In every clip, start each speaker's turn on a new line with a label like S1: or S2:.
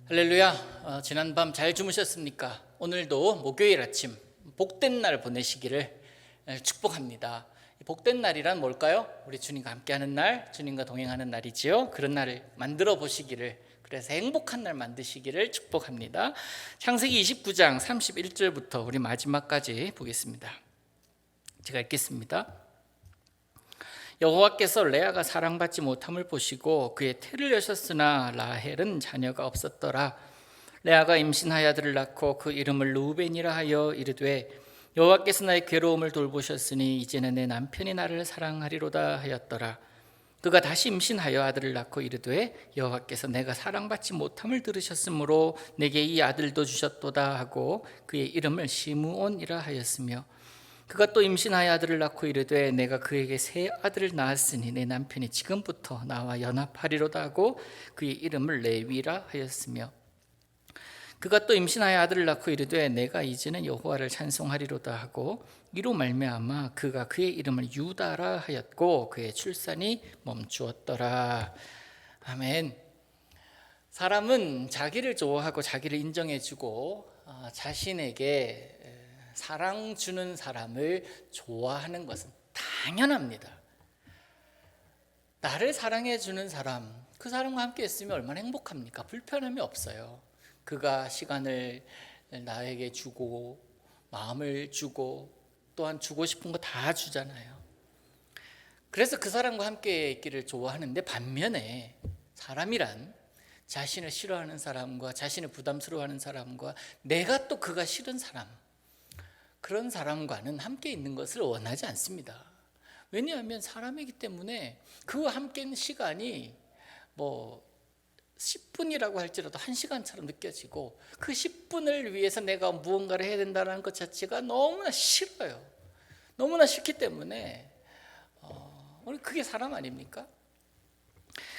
S1: 할렐루야. 지난밤 잘 주무셨습니까? 오늘도 목요일 아침 복된 날 보내시기를 축복합니다. 복된 날이란 뭘까요? 우리 주님과 함께하는 날, 주님과 동행하는 날이지요. 그런 날을 만들어 보시기를, 그래서 행복한 날 만드시기를 축복합니다. 창세기 29장 31절부터 우리 마지막까지 보겠습니다. 제가 읽겠습니다. 여호와께서 레아가 사랑받지 못함을 보시고 그의 태를 여셨으나 라헬은 자녀가 없었더라. 레아가 임신하여 아들을 낳고 그 이름을 르우벤이라 하여 이르되 여호와께서 나의 괴로움을 돌보셨으니 이제는 내 남편이 나를 사랑하리로다 하였더라. 그가 다시 임신하여 아들을 낳고 이르되 여호와께서 내가 사랑받지 못함을 들으셨으므로 내게 이 아들도 주셨도다 하고 그의 이름을 시므온이라 하였으며, 그가 또 임신하여 아들을 낳고 이르되 내가 그에게 새 아들을 낳았으니 내 남편이 지금부터 나와 연합하리로다 하고 그의 이름을 레위라 하였으며, 그가 또 임신하여 아들을 낳고 이르되 내가 이제는 여호와를 찬송하리로다 하고 이로 말미암아 그가 그의 이름을 유다라 하였고 그의 출산이 멈추었더라. 아멘. 사람은 자기를 좋아하고 자기를 인정해주고 자신에게 사랑 주는 사람을 좋아하는 것은 당연합니다. 나를 사랑해 주는 사람, 그 사람과 함께 있으면 얼마나 행복합니까? 불편함이 없어요. 그가 시간을 나에게 주고 마음을 주고 또한 주고 싶은 거 다 주잖아요. 그래서 그 사람과 함께 있기를 좋아하는데, 반면에 사람이란 자신을 싫어하는 사람과 자신을 부담스러워하는 사람과 내가 또 그가 싫은 사람, 그런 사람과는 함께 있는 것을 원하지 않습니다. 왜냐하면 사람이기 때문에 그와 함께 있는 시간이 10분이라고 할지라도 1시간처럼 느껴지고, 그 10분을 위해서 내가 무언가를 해야 된다는 것 자체가 너무나 싫어요. 너무나 싫기 때문에 우리 그게 사람 아닙니까?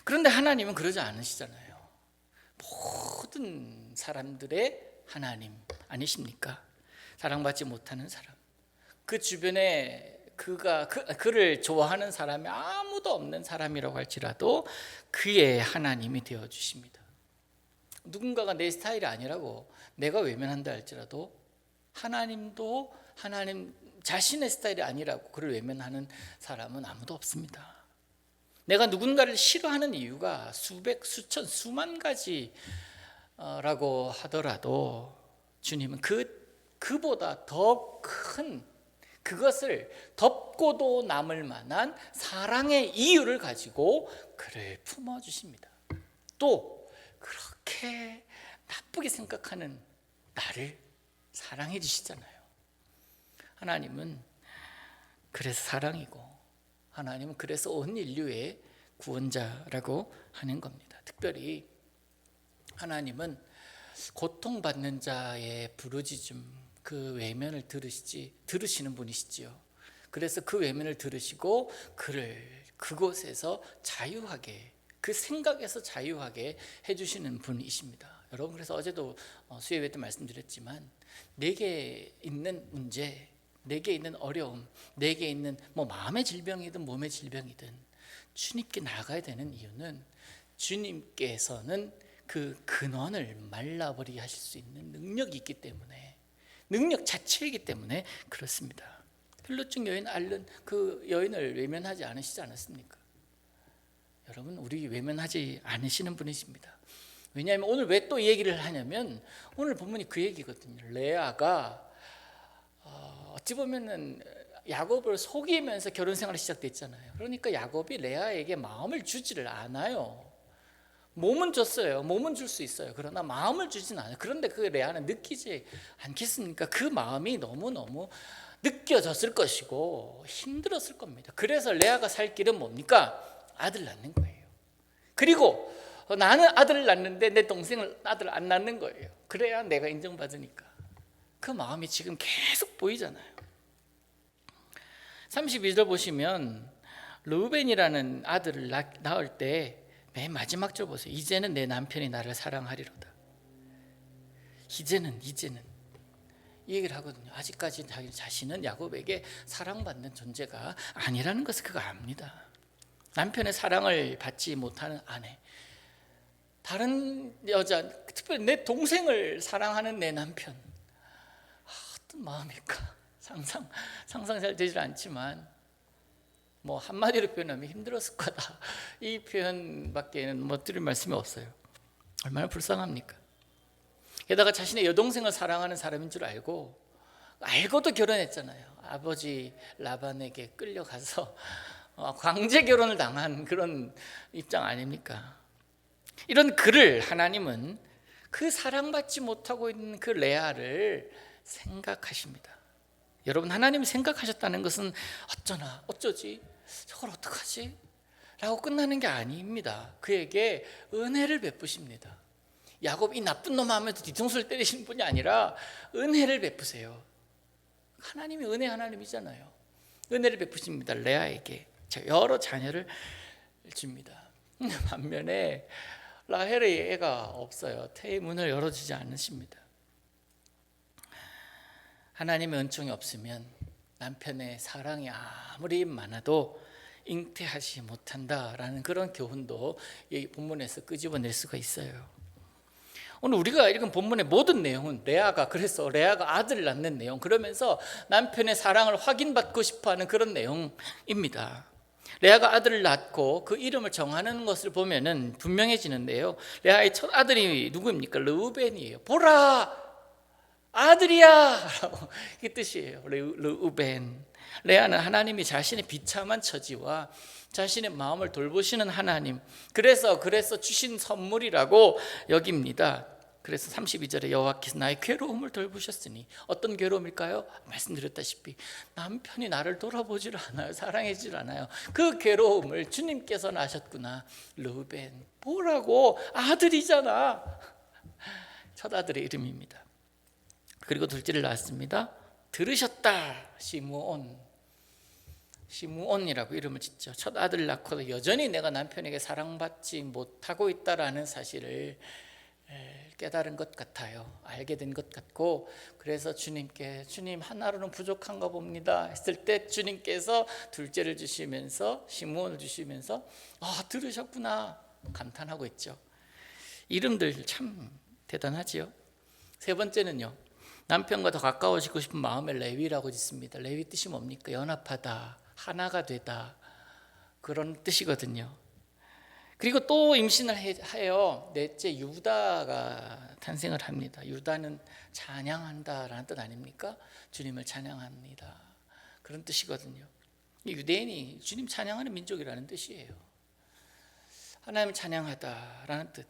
S1: 그런데 하나님은 그러지 않으시잖아요. 모든 사람들의 하나님 아니십니까? 사랑받지 못하는 사람, 그 주변에 그를 좋아하는 사람이 아무도 없는 사람이라고 할지라도 그의 하나님이 되어주십니다. 누군가가 내 스타일이 아니라고 내가 외면한다 할지라도 하나님도 하나님 자신의 스타일이 아니라고 그를 외면하는 사람은 아무도 없습니다. 내가 누군가를 싫어하는 이유가 수백, 수천, 수만 가지라고 하더라도 주님은 그보다 더 큰, 그것을 덮고도 남을 만한 사랑의 이유를 가지고 그를 품어주십니다. 또 그렇게 나쁘게 생각하는 나를 사랑해 주시잖아요. 하나님은 그래서 사랑이고, 하나님은 그래서 온 인류의 구원자라고 하는 겁니다. 특별히 하나님은 고통받는 자의 부르짖음, 그 외면을 들으시는 분이시지요. 그래서 그 외면을 들으시고 그를 그곳에서 자유하게, 그 생각에서 자유하게 해주시는 분이십니다. 여러분, 그래서 어제도 수요 예배 때 말씀드렸지만, 내게 있는 문제, 내게 있는 어려움, 내게 있는 마음의 질병이든 몸의 질병이든 주님께 나가야 되는 이유는, 주님께서는 그 근원을 말라버리게 하실 수 있는 능력이 있기 때문에, 능력 자체이기 때문에 그렇습니다. 필로증 여인 앓는 그 여인을 외면하지 않으시지 않았습니까? 여러분, 우리 외면하지 않으시는 분이십니다. 왜냐하면 오늘 왜 또 이 얘기를 하냐면, 오늘 본문이 그 얘기거든요. 레아가 어찌 보면은 야곱을 속이면서 결혼 생활이 시작됐잖아요. 그러니까 야곱이 레아에게 마음을 주지를 않아요. 몸은 줬어요. 몸은 줄 수 있어요. 그러나 마음을 주진 않아요. 그런데 그 레아는 느끼지 않겠습니까? 그 마음이 너무너무 느껴졌을 것이고 힘들었을 겁니다. 그래서 레아가 살 길은 뭡니까? 아들 낳는 거예요. 그리고 나는 아들을 낳는데 내 동생은 아들 안 낳는 거예요. 그래야 내가 인정받으니까. 그 마음이 지금 계속 보이잖아요. 32절 보시면 르우벤이라는 아들을 낳을 때 맨 마지막 절 보세요. 이제는 내 남편이 나를 사랑하리로다. 이제는 이 얘기를 하거든요. 아직까지 자기 자신은 야곱에게 사랑받는 존재가 아니라는 것을 그가 압니다. 남편의 사랑을 받지 못하는 아내, 다른 여자, 특별히 내 동생을 사랑하는 내 남편, 어떤 마음일까? 상상 잘 되질 않지만 뭐 한마디로 표현하면 힘들었을 거다, 이 표현밖에는 뭐 드릴 말씀이 없어요. 얼마나 불쌍합니까? 게다가 자신의 여동생을 사랑하는 사람인 줄 알고도 결혼했잖아요. 아버지 라반에게 끌려가서 강제 결혼을 당한 그런 입장 아닙니까? 이런 그를 하나님은 그 사랑받지 못하고 있는 그 레아를 생각하십니다. 여러분, 하나님이 생각하셨다는 것은 어쩌지? 저걸 어떡하지? 라고 끝나는 게 아닙니다. 그에게 은혜를 베푸십니다. 야곱, 이 나쁜 놈 하면서 뒤통수를 때리시는 분이 아니라 은혜를 베푸세요. 하나님이 은혜 하나님이잖아요. 은혜를 베푸십니다. 레아에게 여러 자녀를 줍니다. 반면에 라헬의 애가 없어요. 태의 문을 열어주지 않으십니다. 하나님의 은총이 없으면 남편의 사랑이 아무리 많아도 잉태하지 못한다라는 그런 교훈도 이 본문에서 끄집어낼 수가 있어요. 오늘 우리가 읽은 본문의 모든 내용은 레아가 아들을 낳는 내용, 그러면서 남편의 사랑을 확인받고 싶어하는 그런 내용입니다. 레아가 아들을 낳고 그 이름을 정하는 것을 보면은 분명해지는데요. 레아의 첫 아들이 누구입니까? 르우벤이에요. 보라, 아들이야 라고, 이 뜻이에요. 르우벤. 레아는 하나님이 자신의 비참한 처지와 자신의 마음을 돌보시는 하나님, 그래서 주신 선물이라고 여깁니다. 그래서 32절에 여호와께서 나의 괴로움을 돌보셨으니, 어떤 괴로움일까요? 말씀드렸다시피 남편이 나를 돌아보질 않아요. 사랑해질 않아요. 그 괴로움을 주님께서 나셨구나. 르우벤, 보라고, 아들이잖아. 첫 아들의 이름입니다. 그리고 둘째를 낳았습니다. 들으셨다, 시므온이라고 이름을 짓죠. 첫 아들을 낳고도 여전히 내가 남편에게 사랑받지 못하고 있다라는 사실을 깨달은 것 같아요. 알게 된 것 같고, 그래서 주님께, 주님 하나로는 부족한가 봅니다 했을 때 주님께서 둘째를 주시면서, 시므온을 주시면서 들으셨구나 감탄하고 있죠. 이름들 참 대단하지요. 세 번째는요, 남편과 더 가까워지고 싶은 마음에 레위라고 짓습니다. 레위 뜻이 뭡니까? 연합하다, 하나가 되다, 그런 뜻이거든요. 그리고 또 임신을 해요. 넷째 유다가 탄생을 합니다. 유다는 찬양한다라는 뜻 아닙니까? 주님을 찬양합니다, 그런 뜻이거든요. 유대인이 주님 찬양하는 민족이라는 뜻이에요. 하나님을 찬양하다라는 뜻.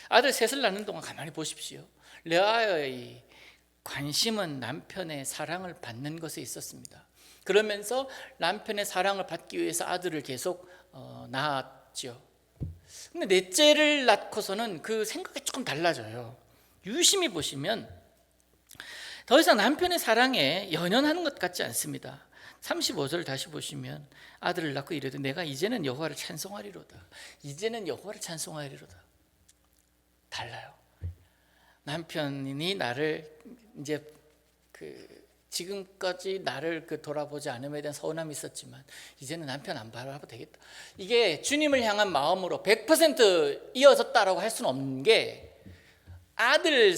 S1: 아들 셋을 낳는 동안 가만히 보십시오. 레아의 관심은 남편의 사랑을 받는 것에 있었습니다. 그러면서 남편의 사랑을 받기 위해서 아들을 계속 낳았죠. 근데 넷째를 낳고서는 그 생각이 조금 달라져요. 유심히 보시면 더 이상 남편의 사랑에 연연하는 것 같지 않습니다. 35절 다시 보시면 아들을 낳고 이르되 내가 이제는 여호와를 찬송하리로다. 이제는 여호와를 찬송하리로다. 달라요. 남편이 나를 이제 지금까지 나를 돌아보지 않음에 대한 서운함이 있었지만 이제는 남편 안 바라봐도 되겠다. 이게 주님을 향한 마음으로 100% 이어졌다라고 할 수는 없는 게, 아들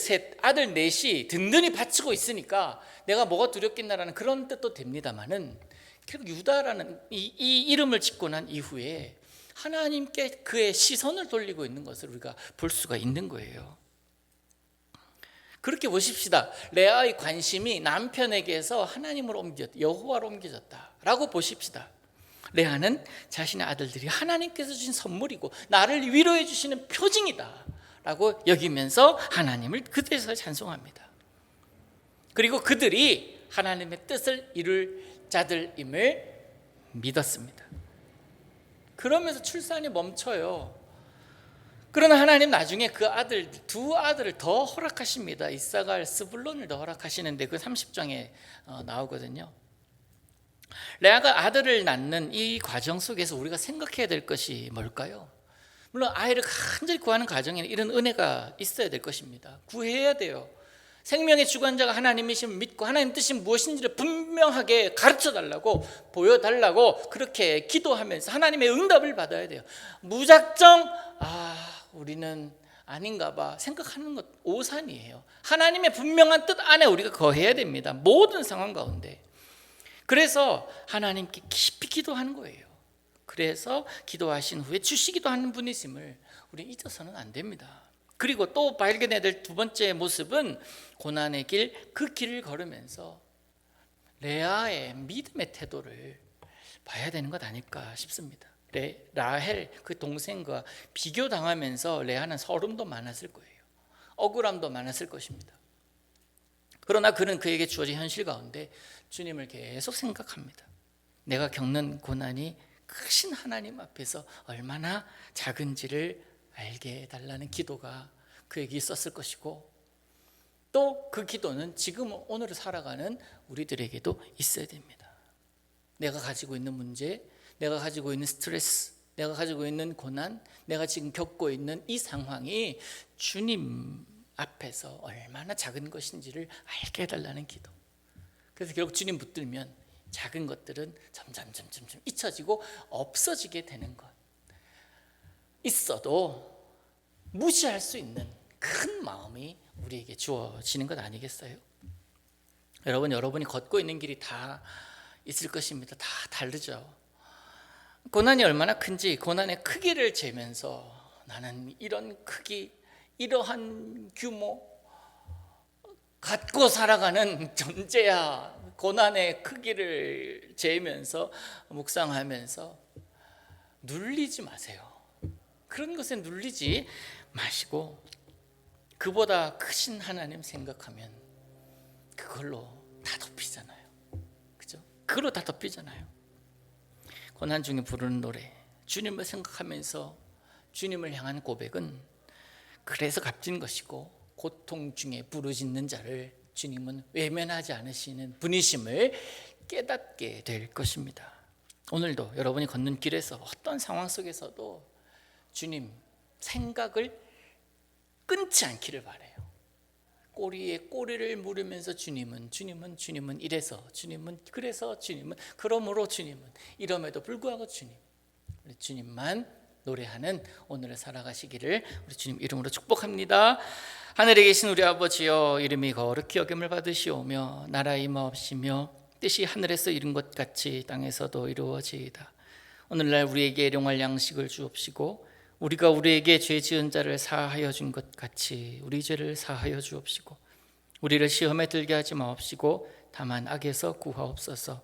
S1: 넷이 든든히 바치고 있으니까 내가 뭐가 두렵겠나라는 그런 뜻도 됩니다만은, 결국 유다라는 이 이름을 짓고 난 이후에 하나님께 그의 시선을 돌리고 있는 것을 우리가 볼 수가 있는 거예요. 그렇게 보십시다. 레아의 관심이 남편에게서 하나님으로 옮겨졌다, 여호와로 옮겨졌다라고 보십시다. 레아는 자신의 아들들이 하나님께서 주신 선물이고 나를 위로해 주시는 표징이다라고 여기면서 하나님을 그때서 찬송합니다. 그리고 그들이 하나님의 뜻을 이룰 자들임을 믿었습니다. 그러면서 출산이 멈춰요. 그러나 하나님 나중에 그 두 아들을 더 허락하십니다. 이사갈, 스불론을 더 허락하시는데 그 30장에 나오거든요. 레아가 아들을 낳는 이 과정 속에서 우리가 생각해야 될 것이 뭘까요? 물론 아이를 간절히 구하는 과정에는 이런 은혜가 있어야 될 것입니다. 구해야 돼요. 생명의 주관자가 하나님이심을 믿고 하나님 뜻이 무엇인지를 분명하게 가르쳐달라고, 보여달라고 그렇게 기도하면서 하나님의 응답을 받아야 돼요. 무작정 우리는 아닌가 봐 생각하는 것 오산이에요. 하나님의 분명한 뜻 안에 우리가 거해야 됩니다. 모든 상황 가운데. 그래서 하나님께 깊이 기도하는 거예요. 그래서 기도하신 후에 주시기도 하는 분이심을 우리 잊어서는 안 됩니다. 그리고 또 발견해야 될 두 번째 모습은 고난의 길, 그 길을 걸으면서 레아의 믿음의 태도를 봐야 되는 것 아닐까 싶습니다. 라헬 그 동생과 비교당하면서 레아는 서름도 많았을 거예요. 억울함도 많았을 것입니다. 그러나 그는 그에게 주어진 현실 가운데 주님을 계속 생각합니다. 내가 겪는 고난이 크신 하나님 앞에서 얼마나 작은지를 알게 해달라는 기도가 그에게 있었을 것이고, 또 그 기도는 지금 오늘을 살아가는 우리들에게도 있어야 됩니다. 내가 가지고 있는 문제, 내가 가지고 있는 스트레스, 내가 가지고 있는 고난, 내가 지금 겪고 있는 이 상황이 주님 앞에서 얼마나 작은 것인지를 알게 해달라는 기도. 그래서 결국 주님 붙들면 작은 것들은 점점 잊혀지고 없어지게 되는 것. 있어도 무시할 수 있는 큰 마음이 우리에게 주어지는 것 아니겠어요? 여러분이 걷고 있는 길이 다 있을 것입니다. 다 다르죠. 고난이 얼마나 큰지 고난의 크기를 재면서 나는 이런 크기, 이러한 규모 갖고 살아가는 존재야. 고난의 크기를 재면서 묵상하면서 눌리지 마세요. 그런 것에 눌리지 마시고 그보다 크신 하나님 생각하면 그걸로 다 덮이잖아요. 그죠? 그걸로 다 덮이잖아요. 고난 중에 부르는 노래, 주님을 생각하면서 주님을 향한 고백은 그래서 값진 것이고, 고통 중에 부르짖는 자를 주님은 외면하지 않으시는 분이심을 깨닫게 될 것입니다. 오늘도 여러분이 걷는 길에서 어떤 상황 속에서도 주님 생각을 끊지 않기를 바라요. 꼬리에 꼬리를 물으면서 주님은 이래서, 주님은 그래서, 주님은 그러므로, 주님은 이럼에도 불구하고 우리 주님만 노래하는 오늘을 살아가시기를 우리 주님 이름으로 축복합니다. 하늘에 계신 우리 아버지여, 이름이 거룩히 여김을 받으시오며 나라 임하옵시며 뜻이 하늘에서 이룬 것 같이 땅에서도 이루어지이다. 오늘날 우리에게 일용할 양식을 주옵시고 우리가 우리에게 죄 지은 자를 사하여 준 것 같이 우리 죄를 사하여 주옵시고 우리를 시험에 들게 하지 마옵시고 다만 악에서 구하옵소서.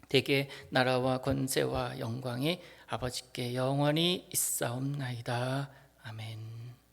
S1: 대개 나라와 권세와 영광이 아버지께 영원히 있사옵나이다. 아멘.